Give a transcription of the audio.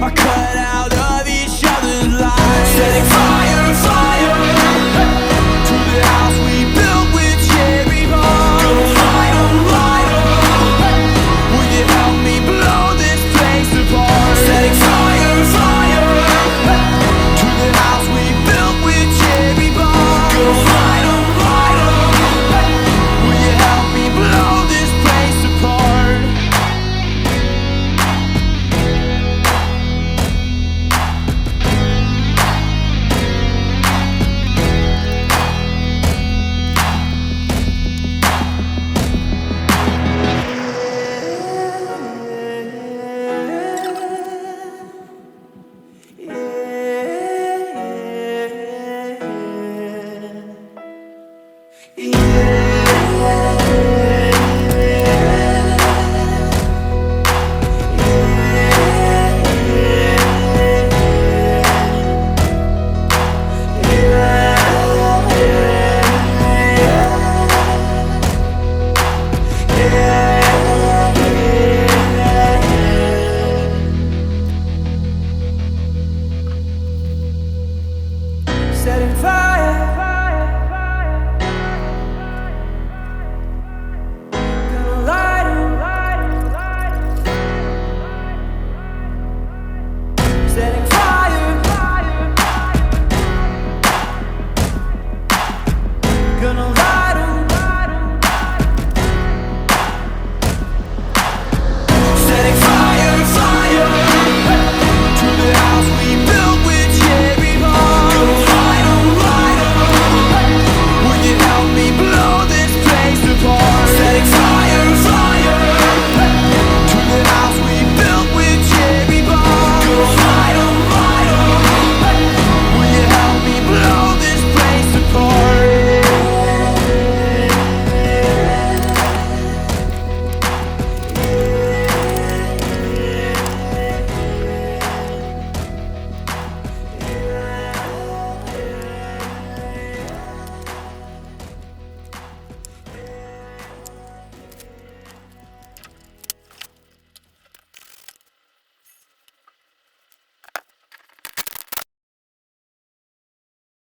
are cut out of each other's lives. Setting fire, fire to the house we built with cherry bomb. Gonna light 'em, light 'em. Will you help me blow this place apart? Setting fire, fire to the house we built with cherry bomb. Gonna light 'em, light 'em. Will you help me blow this place apart? Setting fire